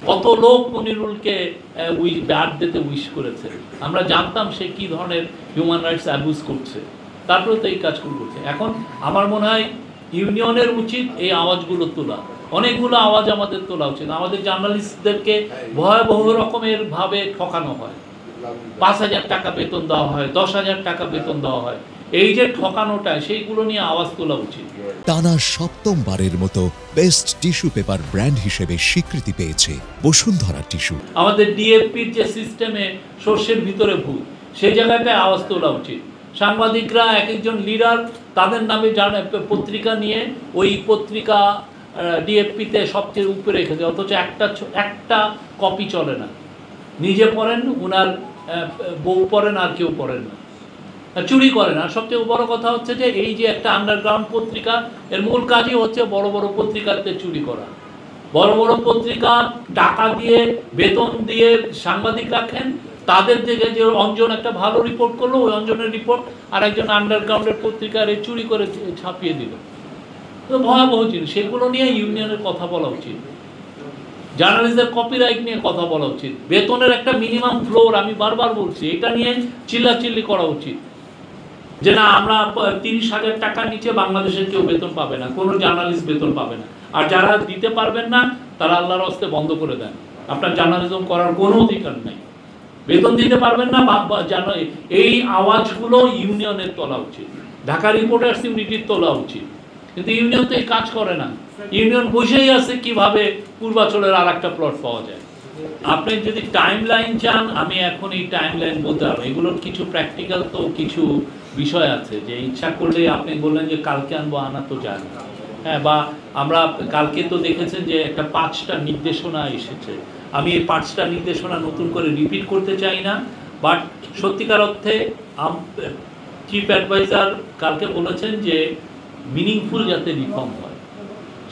কত লোক মনিরুলকে বার্থডেতে উইশ করেছে, আমরা জানতাম সে কি ধরনের হিউম্যান রাইটস অ্যাবিউজ করছে, তারপরে তো এই কাজগুলো করছে। এখন আমার মনে হয় ইউনিয়নের উচিত এই আওয়াজগুলো তোলা, অনেকগুলো আওয়াজ আমাদের তোলা উচিত। আমাদের জার্নালিস্টদেরকে ভয়াবহ রকমের ভাবে ঠকানো হয়, 5,000 টাকা বেতন দেওয়া হয়, 10,000 টাকা বেতন দেওয়া হয়, এই যে ঠকানোটা, সেইগুলো নিয়ে আওয়াজ তোলা উচিত। টানা সপ্তমবারের মতো বেস্ট টিস্যু পেপার ব্র্যান্ড হিসেবে স্বীকৃতি পেয়েছে বসুন্ধরা টিস্যু। আমাদের ডিএপির যে সিস্টেমে সর্ষের ভিতরে ভূত, সেই জায়গাটায় আওয়াজ তোলা উচিত। সাংবাদিকরা এক একজন লিডার তাদের নামে পত্রিকা নিয়ে ওই পত্রিকা ডিএপিতে সবচেয়ে উপরে রেখেছে, অথচ একটা কপি চলে না। নিজে পড়েন, উনার বউ পড়েন, আর কেউ পড়েন না, চুরি করেন। আর সবচেয়ে বড় কথা হচ্ছে যে এই যে একটা আন্ডারগ্রাউন্ড পত্রিকা, এর মূল কাজই হচ্ছে বড় বড় পত্রিকাতে চুরি করা। বড় বড় পত্রিকা টাকা দিয়ে, বেতন দিয়ে সাংবাদিক রাখেন, তাদের থেকে যে অঞ্জন একটা ভালো রিপোর্ট করলো, ওই অঞ্জনের রিপোর্ট আর একজন আন্ডারগ্রাউন্ডের পত্রিকার চুরি করে ছাপিয়ে দিল। তো ভয়াবহ জিনিস, সেগুলো নিয়ে ইউনিয়নের কথা বলা উচিত। জার্নালিস্টদের কপিরাইট নিয়ে কথা বলা উচিত। বেতনের একটা মিনিমাম ফ্লোর, আমি বারবার বলছি, এটা নিয়ে চিল্লাচিল্লি করা উচিত যে না, আমরা 30,000 টাকার নিচে বাংলাদেশের কেউ বেতন পাবে না, কোনো জার্নালিস্ট বেতন পাবে না। আর যারা দিতে পারবেন না তারা আল্লাহর হস্তে বন্ধ করে দেন, আপনার জার্নালিজম করার কোনো অধিকার নেই। বেতন দিতে পারবেন না, এই আওয়াজগুলো ইউনিয়নের তোলা উচিত, ঢাকা রিপোর্টার্স ইউনিটির তোলা উচিত। কিন্তু ইউনিয়ন তো এই কাজ করে না, ইউনিয়ন বসেই আছে কিভাবে পূর্বাচলের আর একটা প্লট পাওয়া যায়। আপনি যদি টাইম লাইন চান, আমি এখন এই টাইম লাইন বলতে পারবো। এগুলোর কিছু প্র্যাকটিক্যাল তো কিছু বিষয় আছে, যে ইচ্ছা করলে আপনি বললেন যে কালকে আনবো, আনা তো যায় না। হ্যাঁ, বা আমরা কালকে তো দেখেছেন যে একটা 5টা নির্দেশনা এসেছে। আমি এই 5টা নির্দেশনা নতুন করে রিপিট করতে চাই না, বাট সত্যিকার অর্থে চিফ অ্যাডভাইজার কালকে বলেছেন যে মিনিংফুল যাতে রিফর্ম হয়,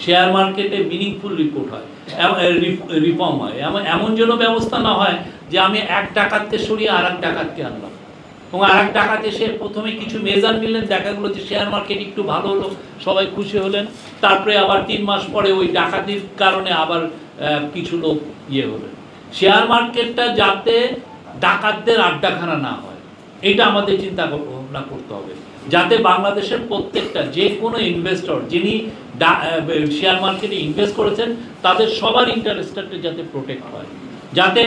শেয়ার মার্কেটে মিনিংফুল রিপোর্ট হয়, রিফর্ম হয়, এমন যেন ব্যবস্থা না হয় যে আমি 1 ডাকাতকে সরিয়ে আর 1 ডাকাতকে আনলাম, এবং আর 1 ডাকাতে সে প্রথমে কিছু মেজার নিলেন, দেখা গেলো যে শেয়ার মার্কেট একটু ভালো হলো, সবাই খুশি হলেন, তারপরে আবার 3 মাস পরে ওই ডাকাতির কারণে আবার কিছু লোক হলেন। শেয়ার মার্কেটটা যাতে ডাকাতদের আড্ডাখানা না হয়, এটা আমাদের চিন্তা ভাবনা করতে হবে, যাতে বাংলাদেশের প্রত্যেকটা যে কোনো ইনভেস্টর যিনি শেয়ার মার্কেটে ইনভেস্ট করেছেন তাদের সবার ইন্টারেস্টটা যাতে প্রোটেক্ট হয়, যাতে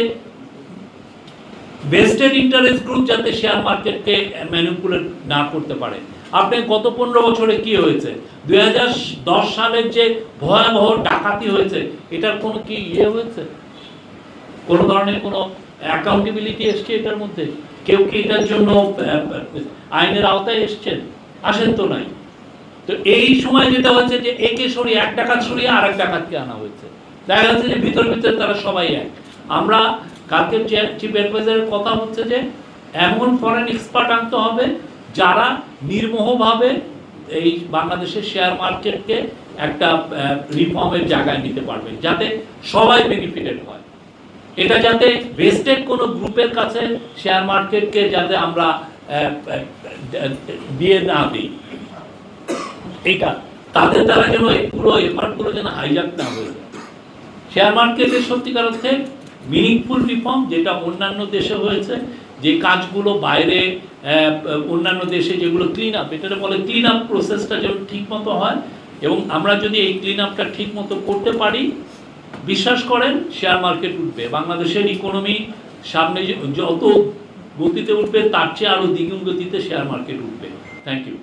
ভেস্টেড ইন্টারেস্ট গ্রুপ যাতে শেয়ার মার্কেটকে ম্যানিপুলেট না করতে পারে। আপনি গত 15 বছরে কি হয়েছে, 2010 সালের যে ভয়াবহ ডাকাতি হয়েছে, এটার কোনো কি হয়েছে, কোনো ধরনের কোনো অ্যাকাউন্টেবিলিটি এসছে এটার মধ্যে? কেউ কি এটার জন্য আইনের আওতায় এসছেন? আসেন তো নাই। তো এই সময় যেটা হচ্ছে যে একে সরিয়ে 1 ডাকাত সরিয়ে আর 1 ডাকাতকে আনা হয়েছে, দেখা যাচ্ছে যে ভিতরে তারা সবাই এক। আমরা কালকে চিফ অ্যাডভাইজারের কথা হচ্ছে যে এমন ফরেন এক্সপার্ট আনতে হবে যারা নির্মোহভাবে এই বাংলাদেশের শেয়ার মার্কেটকে একটা রিফর্মের জায়গায় নিতে পারবে, যাতে সবাই বেনিফিটেড হয়। এটা যাতে ভেস্টেড কোনো গ্রুপের কাছে শেয়ার মার্কেটকে যাতে আমরা দিয়ে না দিই, এটা তাদের দ্বারা যেন পুরো এফার্টগুলো যেন হাইজ্যাক না হয়ে যায়। শেয়ার মার্কেটের সত্যিকার অর্থে মিনিংফুল রিফর্ম, যেটা অন্যান্য দেশে হয়েছে, যে কাজগুলো বাইরে অন্যান্য দেশে যেগুলো ক্লিন আপ, এটা বলে ক্লিন আপ প্রসেসটা যেন ঠিক মতো হয়, এবং আমরা যদি এই ক্লিন আপটা ঠিক মতো করতে পারি, বিশ্বাস করেন শেয়ার মার্কেট উঠবে, বাংলাদেশের ইকোনমি সামনে যত গতিতে উঠবে তার চেয়ে আরও দ্বিগুণ গতিতে শেয়ার মার্কেট উঠবে। Thank you.